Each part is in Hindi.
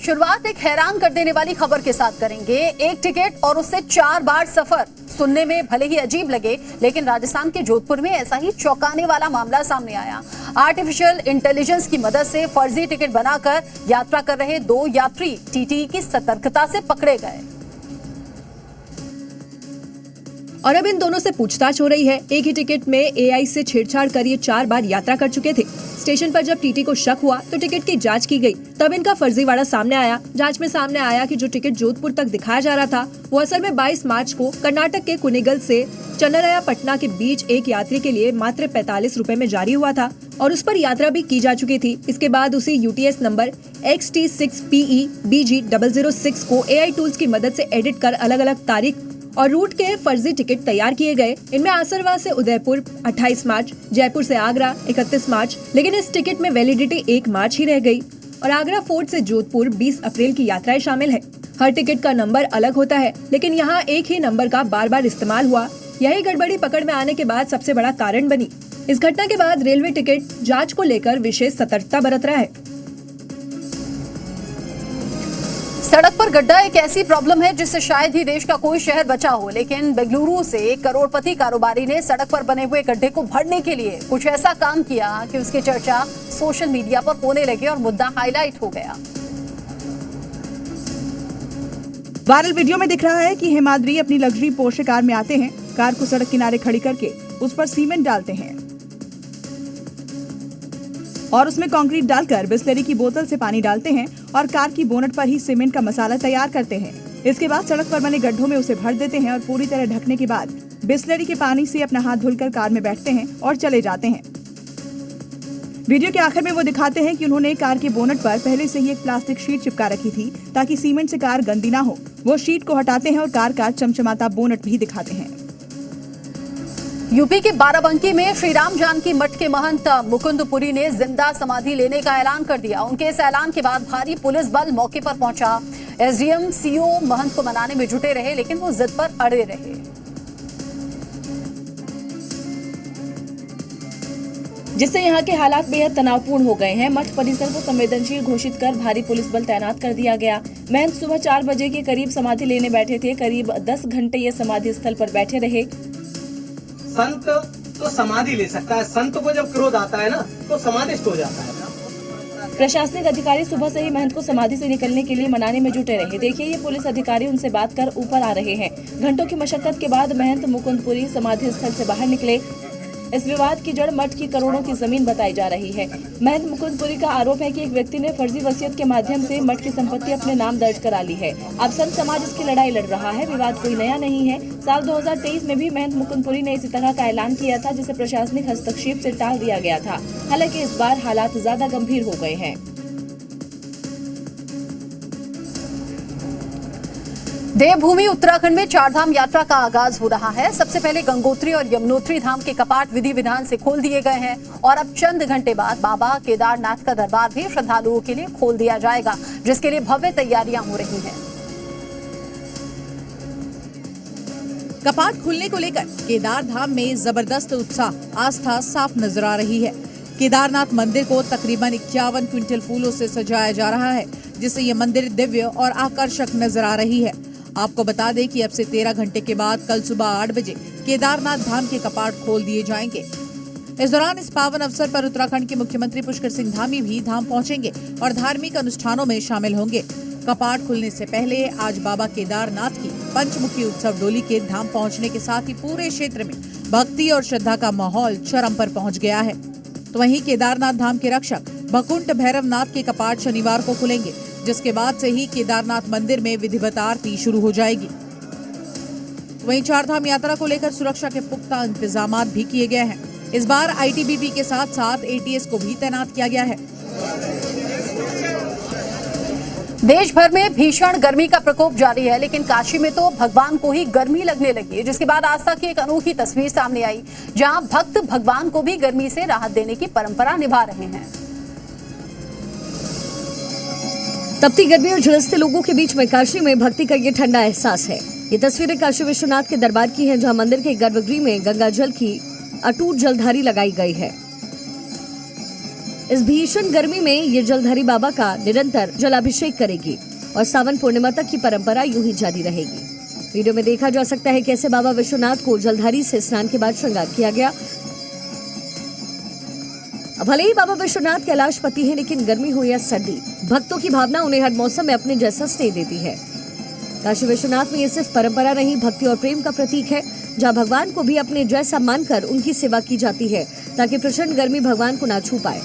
शुरुआत एक हैरान कर देने वाली खबर के साथ करेंगे। एक टिकट और उससे 4 बार सफर। सुनने में भले ही अजीब लगे, लेकिन राजस्थान के जोधपुर में ऐसा ही चौंकाने वाला मामला सामने आया। आर्टिफिशियल इंटेलिजेंस की मदद से फर्जी टिकट बनाकर यात्रा कर रहे 2 यात्री टीटीई की सतर्कता से पकड़े गए और अब इन दोनों से पूछताछ हो रही है। एक ही टिकट में एआई से छेड़छाड़ कर ये 4 बार यात्रा कर चुके थे। स्टेशन पर जब टीटी को शक हुआ तो टिकट की जांच की गई, तब इनका फर्जीवाड़ा सामने आया। जांच में सामने आया कि जो टिकट जोधपुर तक दिखाया जा रहा था वो असल में 22 मार्च को कर्नाटक के कुनिगल से चन्नरायपटना के बीच एक यात्री के लिए मात्र 45 रुपए में जारी हुआ था और उस पर यात्रा भी की जा चुकी थी। इसके बाद उसी यूटीएस नंबर XT6PE-BG006 को एआई टूल्स की मदद से एडिट कर अलग अलग तारीख और रूट के फर्जी टिकट तैयार किए गए। इनमें आसरवा से उदयपुर 28 मार्च, जयपुर से आगरा 31 मार्च, लेकिन इस टिकट में वैलिडिटी 1 मार्च ही रह गई और आगरा फोर्ट से जोधपुर 20 अप्रैल की यात्राएं शामिल है। हर टिकट का नंबर अलग होता है, लेकिन यहाँ एक ही नंबर का बार बार इस्तेमाल हुआ। यही गड़बड़ी पकड़ में आने के बाद सबसे बड़ा कारण बनी। इस घटना के बाद रेलवे टिकट जाँच को लेकर विशेष सतर्कता बरत रहा है। सड़क पर गड्ढा एक ऐसी प्रॉब्लम है जिससे शायद ही देश का कोई शहर बचा हो, लेकिन बेंगलुरु से एक करोड़पति कारोबारी ने सड़क पर बने हुए गड्ढे को भरने के लिए कुछ ऐसा काम किया कि उसकी चर्चा सोशल मीडिया पर होने लगी और मुद्दा हाईलाइट हो गया। वायरल वीडियो में दिख रहा है कि हेमाद्री अपनी लग्जरी पोर्शे कार में आते हैं। कार को सड़क किनारे खड़ी करके उस पर सीमेंट डालते हैं और उसमें कंक्रीट डालकर बिस्लेरी की बोतल से पानी डालते हैं और कार की बोनट पर ही सीमेंट का मसाला तैयार करते हैं। इसके बाद सड़क पर बने गड्ढों में उसे भर देते हैं और पूरी तरह ढकने के बाद बिस्लेरी के पानी से अपना हाथ धुलकर कार में बैठते हैं और चले जाते हैं। वीडियो के आखिर में वो दिखाते हैं कि उन्होंने कार के बोनट पर पहले से ही एक प्लास्टिक शीट चिपका रखी थी ताकि सीमेंट से कार गंदी ना हो। वो शीट को हटाते हैं और कार का चमचमाता बोनट भी दिखाते हैं। यूपी के बाराबंकी में श्री राम जानकी मठ के महंत मुकुंदपुरी ने जिंदा समाधि लेने का ऐलान कर दिया। उनके इस ऐलान के बाद भारी पुलिस बल मौके पर पहुंचा। एसडीएम सीओ महंत को मनाने में जुटे रहे, लेकिन वो जिद पर अड़े रहे। जिससे यहाँ के हालात बेहद तनावपूर्ण हो गए हैं। मठ परिसर को संवेदनशील घोषित कर भारी पुलिस बल तैनात कर दिया गया। महंत सुबह 4 बजे के करीब समाधि लेने बैठे थे। करीब 10 घंटे ये समाधि स्थल पर बैठे रहे। संत तो समाधि ले सकता है, संत को जब क्रोध आता है ना तो समाधिस्थ हो जाता है। प्रशासनिक अधिकारी सुबह से ही महंत को समाधि से निकलने के लिए मनाने में जुटे रहे। देखिए, ये पुलिस अधिकारी उनसे बात कर ऊपर आ रहे हैं। घंटों की मशक्कत के बाद महंत मुकुंदपुरी समाधि स्थल से बाहर निकले। इस विवाद की जड़ मठ की करोड़ों की जमीन बताई जा रही है। महंत मुकुंदपुरी का आरोप है कि एक व्यक्ति ने फर्जी वसीयत के माध्यम से मठ की संपत्ति अपने नाम दर्ज करा ली है। अब संत समाज इसकी लड़ाई लड़ रहा है। विवाद कोई नया नहीं है। साल 2023 में भी महंत मुकुंदपुरी ने इसी तरह का ऐलान किया था, जिसे प्रशासनिक हस्तक्षेप से टाल दिया गया था। हालांकि इस बार हालात ज्यादा गंभीर हो गए हैं। देवभूमि उत्तराखंड में 4 धाम यात्रा का आगाज हो रहा है। सबसे पहले गंगोत्री और यमुनोत्री धाम के कपाट विधि विधान से खोल दिए गए हैं और अब चंद घंटे बाद बाबा केदारनाथ का दरबार भी श्रद्धालुओं के लिए खोल दिया जाएगा, जिसके लिए भव्य तैयारियां हो रही हैं। कपाट खुलने को लेकर केदार धाम में जबरदस्त उत्साह, आस्था साफ नजर आ रही है। केदारनाथ मंदिर को तकरीबन 51 क्विंटल फूलों से सजाया जा रहा है, जिससे ये मंदिर दिव्य और आकर्षक नजर आ रही है। आपको बता दें कि अब से 13 घंटे के बाद कल सुबह 8 बजे केदारनाथ धाम के कपाट खोल दिए जाएंगे। इस दौरान इस पावन अवसर पर उत्तराखंड के मुख्यमंत्री पुष्कर सिंह धामी भी धाम पहुंचेंगे और धार्मिक अनुष्ठानों में शामिल होंगे। कपाट खुलने से पहले आज बाबा केदारनाथ की पंचमुखी उत्सव डोली के धाम पहुंचने के साथ ही पूरे क्षेत्र में भक्ति और श्रद्धा का माहौल चरम पर पहुंच गया है। तो वहीं केदारनाथ धाम के रक्षक भकुंठ भैरवनाथ के कपाट शनिवार को खुलेंगे, जिसके बाद से ही केदारनाथ मंदिर में विधिवत आरती शुरू हो जाएगी। वहीं 4 धाम यात्रा को लेकर सुरक्षा के पुख्ता इंतजाम भी किए गए हैं। इस बार आईटीबीपी के साथ साथ एटीएस को भी तैनात किया गया है। देश भर में भीषण गर्मी का प्रकोप जारी है, लेकिन काशी में तो भगवान को ही गर्मी लगने लगी, जिसके बाद आस्था की एक अनोखी तस्वीर सामने आई, जहां भक्त भगवान को भी गर्मी से राहत देने की परंपरा निभा रहे हैं। तपती गर्मी और झुलसते लोगों के बीच में काशी में भक्ति का ये ठंडा एहसास है। ये तस्वीरें काशी विश्वनाथ के दरबार की हैं, जहां मंदिर के गर्भगृह में गंगा जल की अटूट जलधारी लगाई गई है। इस भीषण गर्मी में ये जलधारी बाबा का निरंतर जलाभिषेक करेगी और सावन पूर्णिमा तक की परंपरा यूं ही जारी रहेगी। वीडियो में देखा जा सकता है कैसे बाबा विश्वनाथ को जलधारी से स्नान के बाद श्रृंगार किया गया। भले ही बाबा विश्वनाथ कैलाशपति हैं, लेकिन गर्मी हो या सर्दी, भक्तों की भावना उन्हें हर मौसम में अपने जैसा स्नेह देती है। काशी विश्वनाथ में ये सिर्फ परंपरा नहीं, भक्ति और प्रेम का प्रतीक है, जहाँ भगवान को भी अपने जैसा मानकर उनकी सेवा की जाती है ताकि प्रचंड गर्मी भगवान को ना छू पाए।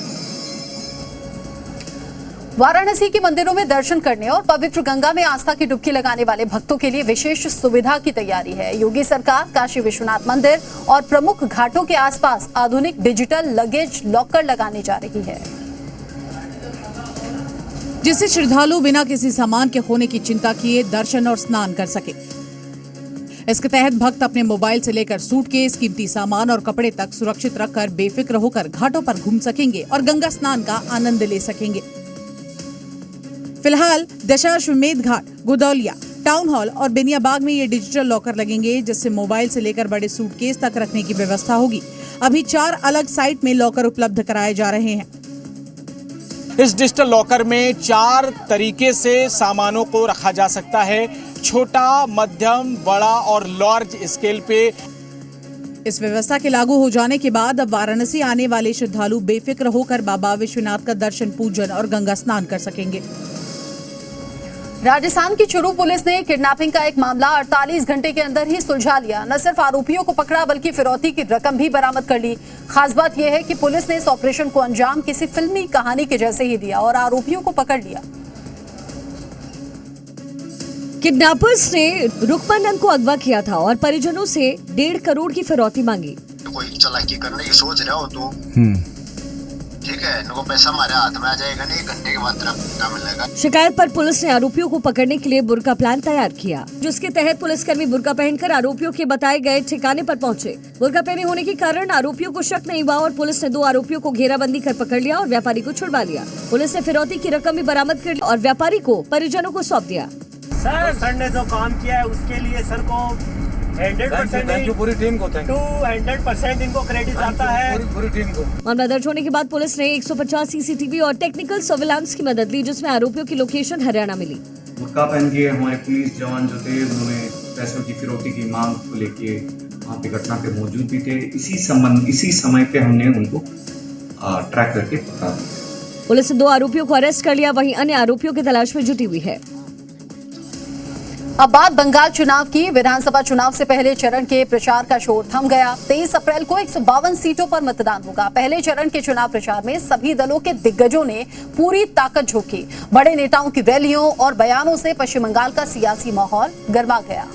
वाराणसी के मंदिरों में दर्शन करने और पवित्र गंगा में आस्था की डुबकी लगाने वाले भक्तों के लिए विशेष सुविधा की तैयारी है। योगी सरकार काशी विश्वनाथ मंदिर और प्रमुख घाटों के आसपास आधुनिक डिजिटल लगेज लॉकर लगाने जा रही है, जिससे श्रद्धालु बिना किसी सामान के खोने की चिंता किए दर्शन और स्नान कर सके। इसके तहत भक्त अपने मोबाइल से लेकर सूटकेस, कीमती सामान और कपड़े तक सुरक्षित रखकर बेफिक्र होकर घाटों पर घूम सकेंगे और गंगा स्नान का आनंद ले सकेंगे। फिलहाल दशाश्वमेध घाट, गुदौलिया, टाउन हॉल और बेनियाबाग में ये डिजिटल लॉकर लगेंगे, जिससे मोबाइल से लेकर बड़े सूटकेस तक रखने की व्यवस्था होगी। अभी 4 अलग साइट में लॉकर उपलब्ध कराए जा रहे हैं। इस डिजिटल लॉकर में 4 तरीके से सामानों को रखा जा सकता है, छोटा, मध्यम, बड़ा और लार्ज स्केल पे। इस व्यवस्था के लागू हो जाने के बाद अब वाराणसी आने वाले श्रद्धालु बेफिक्र होकर बाबा विश्वनाथ का दर्शन, पूजन और गंगा स्नान कर सकेंगे। राजस्थान की चुरू पुलिस ने किडनैपिंग का एक मामला 48 घंटे के अंदर ही सुलझा लिया। न सिर्फ आरोपियों को पकड़ा बल्कि फिरौती की रकम भी बरामद कर ली। खास बात यह है कि पुलिस ने इस ऑपरेशन को अंजाम किसी फिल्मी कहानी के जैसे ही दिया और आरोपियों को पकड़ लिया। किडनैपर्स ने रुकमानंद को अगवा किया था और परिजनों से 1.5 करोड़ की फिरौती मांगी। कोई चालाकी करने की सोच रहा हो तो ठीक है, इनको पैसा हमारे हाथ में आ जाएगा, नहीं 1 घंटे के बाद पता मिलेगा। शिकायत पर पुलिस ने आरोपियों को पकड़ने के लिए बुर्का प्लान तैयार किया, जिसके तहत पुलिसकर्मी बुर्का पहनकर आरोपियों के बताए गए ठिकाने पर पहुंचे। बुर्का पहने होने के कारण आरोपियों को शक नहीं हुआ और पुलिस ने 2 आरोपियों को घेराबंदी कर पकड़ लिया और व्यापारी को छुड़वा लिया। पुलिस ने फिरौती की रकम भी बरामद कर ली और व्यापारी को परिजनों को सौंप दिया। सर ने जो काम किया है उसके लिए सर को 100% पूरी टीम को 200% इनको क्रेडिट आता है, पूरी टीम को। मामला दर्ज होने के बाद पुलिस ने 150 सीसीटीवी और टेक्निकल सर्विलांस की मदद ली, जिसमें आरोपियों की लोकेशन हरियाणा मिली। बुर्का पहन के हमारे पुलिस जवान जो थे उन्होंने पैसों की फिरौती की मांग को लेके वहाँ पे घटना पे मौजूद भी थे। इसी समय पे हमने उनको ट्रैक करके पकड़ा दिया। पुलिस ने 2 आरोपियों को अरेस्ट कर लिया, वहीं अन्य आरोपियों की तलाश में जुटी हुई है। अब बात बंगाल चुनाव की। विधानसभा चुनाव से पहले चरण के प्रचार का शोर थम गया। 23 अप्रैल को 152 सीटों पर मतदान होगा। पहले चरण के चुनाव प्रचार में सभी दलों के दिग्गजों ने पूरी ताकत झोंकी। बड़े नेताओं की रैलियों और बयानों से पश्चिम बंगाल का सियासी माहौल गर्मा गया।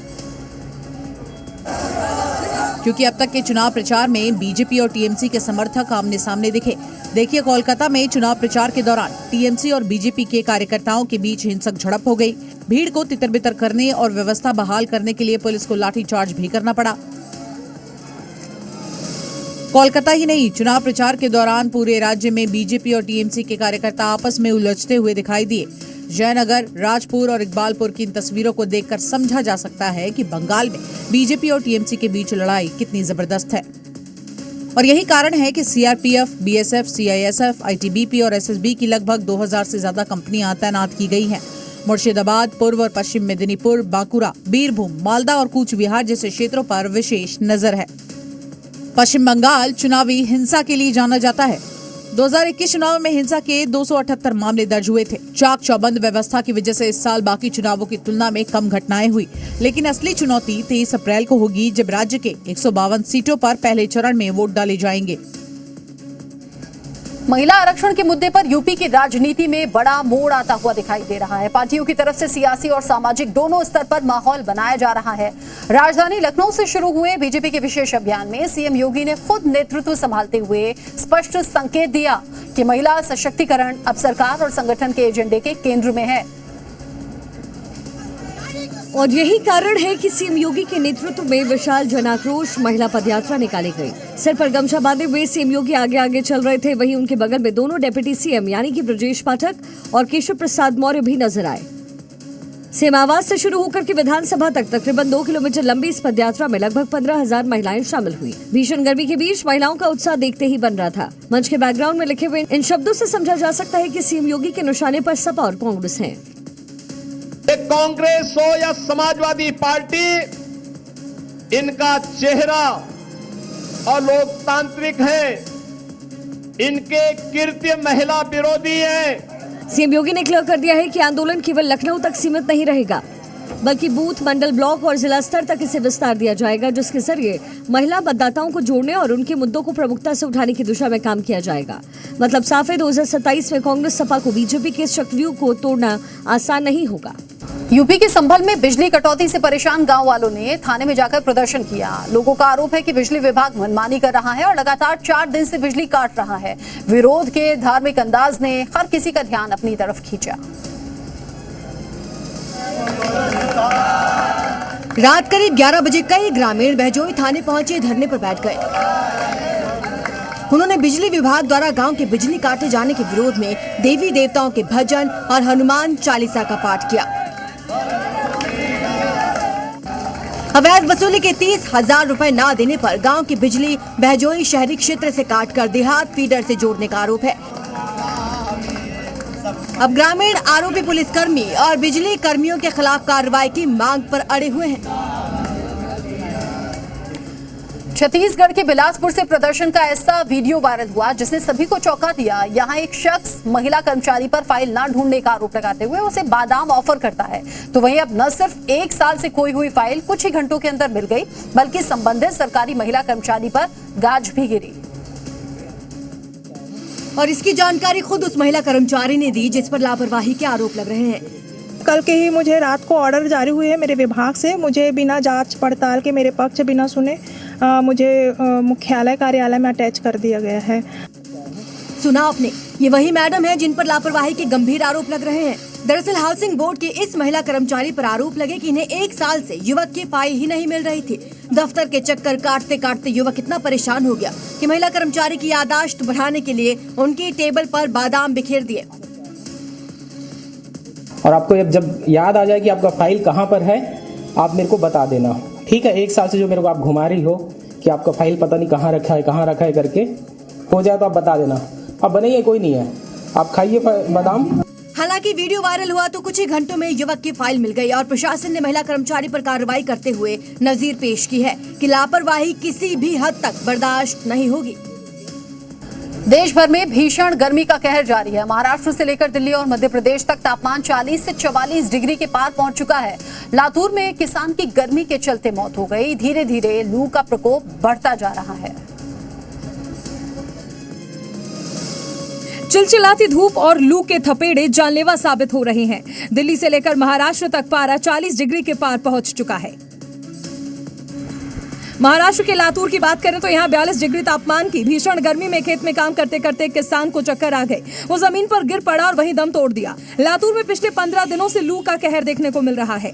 क्योंकि अब तक के चुनाव प्रचार में बीजेपी और टीएमसी के समर्थक आमने सामने दिखे। देखिए, कोलकाता में चुनाव प्रचार के दौरान टीएमसी और बीजेपी के कार्यकर्ताओं के बीच हिंसक झड़प हो गई। भीड़ को तितर-बितर करने और व्यवस्था बहाल करने के लिए पुलिस को लाठीचार्ज भी करना पड़ा। कोलकाता ही नहीं, चुनाव प्रचार के दौरान पूरे राज्य में बीजेपी और टीएमसी के कार्यकर्ता आपस में उलझते हुए दिखाई दिए। जयनगर, राजपुर और इकबालपुर की इन तस्वीरों को देखकर समझा जा सकता है कि बंगाल में बीजेपी और टीएमसी के बीच लड़ाई कितनी जबरदस्त है। और यही कारण है कि सीआरपीएफ, बीएसएफ, सीआईएसएफ, आईटीबीपी और एसएसबी की लगभग 2000 से ज्यादा कंपनियां तैनात की गई हैं। मुर्शिदाबाद, पूर्व और पश्चिम मेदिनीपुर, बांकुरा, बीरभूम, मालदा और कूच बिहार जैसे क्षेत्रों पर विशेष नजर है। पश्चिम बंगाल चुनावी हिंसा के लिए जाना जाता है। 2021 चुनाव में हिंसा के 278 मामले दर्ज हुए थे। चाक चौबंद व्यवस्था की वजह से इस साल बाकी चुनावों की तुलना में कम घटनाएं हुई, लेकिन असली चुनौती 23 अप्रैल को होगी, जब राज्य के 152 सीटों पर पहले चरण में वोट डाले जाएंगे। महिला आरक्षण के मुद्दे पर यूपी की राजनीति में बड़ा मोड़ आता हुआ दिखाई दे रहा है। पार्टियों की तरफ से सियासी और सामाजिक दोनों स्तर पर माहौल बनाया जा रहा है। राजधानी लखनऊ से शुरू हुए बीजेपी के विशेष अभियान में सीएम योगी ने खुद नेतृत्व संभालते हुए स्पष्ट संकेत दिया कि महिला सशक्तिकरण अब सरकार और संगठन के एजेंडे के केंद्र में है। और यही कारण है कि सीएम योगी के नेतृत्व में विशाल जनाक्रोश महिला पदयात्रा निकाली गई। सिर पर गमछा बांधे हुए सीएम योगी आगे आगे चल रहे थे, वहीं उनके बगल में दोनों डेप्यूटी सीएम यानी कि ब्रजेश पाठक और केशव प्रसाद मौर्य भी नजर आए। सीएम आवास से शुरू होकर के विधानसभा तक तकरीबन 2 किलोमीटर लंबी इस पदयात्रा में लगभग 15,000 महिलाएं शामिल हुई। भीषण गर्मी के बीच महिलाओं का उत्साह देखते ही बन रहा था। मंच के बैकग्राउंड में लिखे हुए इन शब्दों से समझा जा सकता है कि सीएम योगी के निशाने पर सपा और कांग्रेस हैं। कांग्रेस हो या समाजवादी पार्टी, इनका चेहरा और लोकतांत्रिक है, इनके कृत्य महिला विरोधी है। सीएम योगी ने क्लियर कर दिया है कि आंदोलन केवल लखनऊ तक सीमित नहीं रहेगा, बल्कि बूथ, मंडल, ब्लॉक और जिला स्तर तक इसे विस्तार दिया जाएगा, जिसके जरिए महिला मतदाताओं को जोड़ने और उनके मुद्दों को प्रमुखता से उठाने की दिशा में काम किया जाएगा। मतलब साफ है, 2027 में कांग्रेस सपा को बीजेपी के चक्रव्यूह को तोड़ना आसान नहीं होगा। यूपी के संभल में बिजली कटौती से परेशान गांव वालों ने थाने में जाकर प्रदर्शन किया। लोगों का आरोप है कि बिजली विभाग मनमानी कर रहा है और लगातार 4 दिन से बिजली काट रहा है। विरोध के धार्मिक अंदाज ने हर किसी का ध्यान अपनी तरफ खींचा। रात करीब 11 बजे कई ग्रामीण बहजोई थाने पहुंचे धरने पर बैठ गए। उन्होंने बिजली विभाग द्वारा गांव के बिजली काटे जाने के विरोध में देवी देवताओं के भजन और हनुमान चालीसा का पाठ किया। अवैध वसूली के 30,000 रुपए न देने पर गांव की बिजली बहजोई शहरी क्षेत्र से काटकर देहात फीडर से जोड़ने का आरोप है। अब ग्रामीण आरोपी पुलिसकर्मी और बिजली कर्मियों के खिलाफ कार्रवाई की मांग पर अड़े हुए हैं। छत्तीसगढ़ के बिलासपुर से प्रदर्शन का ऐसा वीडियो वायरल हुआ जिसने सभी को चौंका दिया। यहाँ एक शख्स महिला कर्मचारी पर फाइल न ढूंढने का आरोप लगाते हुए उसे बादाम ऑफर करता है, तो वहीं अब न सिर्फ 1 साल से खोई हुई फाइल कुछ ही घंटों के अंदर मिल गई, बल्कि संबंधित सरकारी महिला कर्मचारी पर गाज भी गिरी। और इसकी जानकारी खुद उस महिला कर्मचारी ने दी जिस पर लापरवाही के आरोप लग रहे हैं। कल के ही मुझे रात को ऑर्डर जारी हुए है मेरे विभाग से, मुझे बिना जांच पड़ताल के, मेरे पक्ष बिना सुने मुझे मुख्यालय कार्यालय में अटैच कर दिया गया है। सुना आपने, ये वही मैडम है जिन पर लापरवाही के गंभीर आरोप लग रहे हैं। दरअसल हाउसिंग बोर्ड के इस महिला कर्मचारी पर आरोप लगे कि इन्हें 1 साल से युवक की फाइल ही नहीं मिल रही थी। दफ्तर के चक्कर काटते काटते युवक इतना परेशान हो गया कि महिला कर्मचारी की याददाश्त बढ़ाने के लिए उनकी टेबल पर बादाम बिखेर दिए। और आपको जब याद आ जाए कि आपका फाइल कहाँ पर है, आप मेरे को बता देना, ठीक है। 1 साल से जो मेरे को आप घुमा रही हो कि आपका फाइल पता नहीं कहाँ रखा है करके, हो जाए तो आप बता देना। अब बनाइए, कोई नहीं है, आप खाइए बादाम। हालांकि वीडियो वायरल हुआ तो कुछ ही घंटों में युवक की फाइल मिल गई और प्रशासन ने महिला कर्मचारी पर कार्रवाई करते हुए नजीर पेश की है कि लापरवाही किसी भी हद तक बर्दाश्त नहीं होगी। देश भर में भीषण गर्मी का कहर जारी है। महाराष्ट्र से लेकर दिल्ली और मध्य प्रदेश तक तापमान 40 से 44 डिग्री के पार पहुंच चुका है। लातूर में एक किसान की गर्मी के चलते मौत हो गई। धीरे धीरे लू का प्रकोप बढ़ता जा रहा है। चिलचिलाती धूप और लू के थपेड़े जानलेवा साबित हो रहे हैं। दिल्ली से लेकर महाराष्ट्र तक पारा 40 डिग्री के पार पहुंच चुका है। महाराष्ट्र के लातूर की बात करें तो यहाँ 42 डिग्री तापमान की भीषण गर्मी में खेत में काम करते करते किसान को चक्कर आ गए। वो जमीन पर गिर पड़ा और वहीं दम तोड़ दिया। लातूर में पिछले 15 दिनों से लू का कहर देखने को मिल रहा है।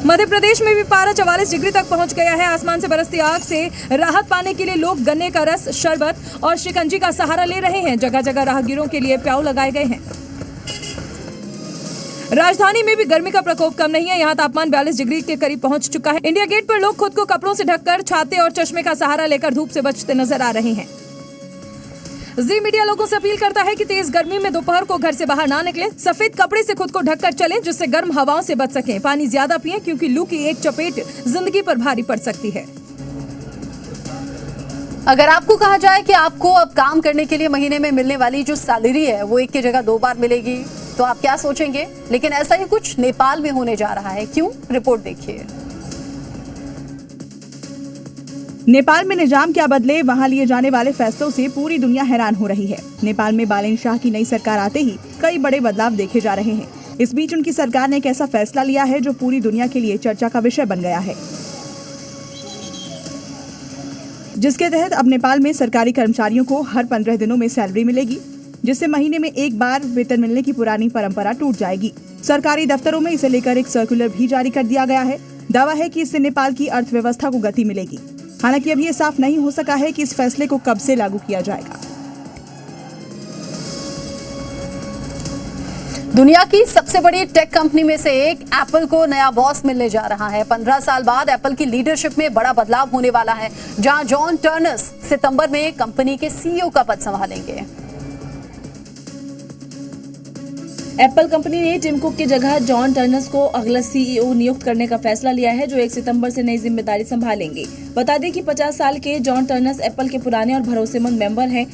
मध्य प्रदेश में भी पारा 44 डिग्री तक पहुंच गया है। आसमान से बरसती आग से राहत पाने के लिए लोग गन्ने का रस, शरबत और शिकंजी का सहारा ले रहे हैं। जगह जगह राहगीरों के लिए प्याऊ लगाए गए हैं। राजधानी में भी गर्मी का प्रकोप कम नहीं है। यहाँ तापमान 42 डिग्री के करीब पहुंच चुका है। इंडिया गेट पर लोग खुद को कपड़ों से ढककर छाते और चश्मे का सहारा लेकर धूप से बचते नजर आ रहे हैं। जी मीडिया लोगों से अपील करता है कि तेज गर्मी में दोपहर को घर से बाहर ना निकलें। सफेद कपड़े से खुद को ढककर चलें जिससे गर्म हवाओं से बच सकें। पानी ज्यादा पिएं क्योंकि लू की एक चपेट जिंदगी पर भारी पड़ सकती है। अगर आपको कहा जाए कि आपको अब काम करने के लिए महीने में मिलने वाली जो सैलरी है वो एक की जगह 2 बार मिलेगी तो आप क्या सोचेंगे? लेकिन ऐसा ही कुछ नेपाल में होने जा रहा है। क्यों? रिपोर्ट देखिए। नेपाल में निजाम क्या बदले, वहां लिए जाने वाले फैसलों से पूरी दुनिया हैरान हो रही है। नेपाल में बालेन शाह की नई सरकार आते ही कई बड़े बदलाव देखे जा रहे हैं। इस बीच उनकी सरकार ने एक ऐसा फैसला लिया है जो पूरी दुनिया के लिए चर्चा का विषय बन गया है, जिसके तहत अब नेपाल में सरकारी कर्मचारियों को हर 15 दिनों में सैलरी मिलेगी, जिससे महीने में एक बार वेतन मिलने की पुरानी परंपरा टूट जाएगी। सरकारी दफ्तरों में इसे लेकर एक सर्कुलर भी जारी कर दिया गया है। दावा है कि इससे नेपाल की अर्थव्यवस्था को गति मिलेगी। हालांकि अभी ये साफ नहीं हो सका है कि इस फैसले को कब से लागू किया जाएगा। दुनिया की सबसे बड़ी टेक कंपनी में से एक एप्पल को नया बॉस मिलने जा रहा है। 15 साल बाद एप्पल की लीडरशिप में बड़ा बदलाव होने वाला है, जहां जॉन टर्नर्स सितंबर में कंपनी के सीईओ का पद संभालेंगे। एप्पल कंपनी ने टिम कुक की जगह जॉन टर्नर्स को अगला सीईओ नियुक्त करने का फैसला लिया है, जो 1 सितंबर से नई जिम्मेदारी संभालेंगे। बता दें कि 50 साल के जॉन टर्नर्स एप्पल के पुराने और भरोसेमंद मेंबर हैं,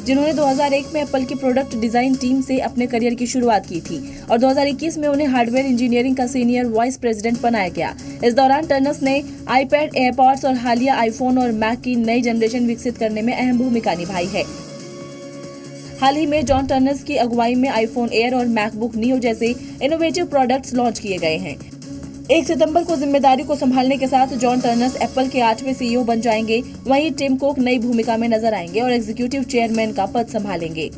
जिन्होंने 2001 में एप्पल की प्रोडक्ट डिजाइन टीम से अपने करियर की शुरुआत की थी और 2021 में उन्हें हार्डवेयर इंजीनियरिंग का सीनियर वाइस प्रेसिडेंट बनाया गया। इस दौरान टर्नर्स ने आईपैड, एयरपॉड्स और हालिया आईफोन और मैक की नई जनरेशन विकसित करने में अहम भूमिका निभाई है। हाल ही में जॉन टर्नर्स की अगुवाई में आईफोन एयर और मैकबुक नियो जैसे इनोवेटिव प्रोडक्ट्स लॉन्च किए गए हैं। 1 सितंबर को जिम्मेदारी को संभालने के साथ जॉन टर्नर्स एप्पल के 8वें सीईओ बन जाएंगे। वहीं टिम कुक नई भूमिका में नजर आएंगे और एग्जीक्यूटिव चेयरमैन का पद संभालेंगे।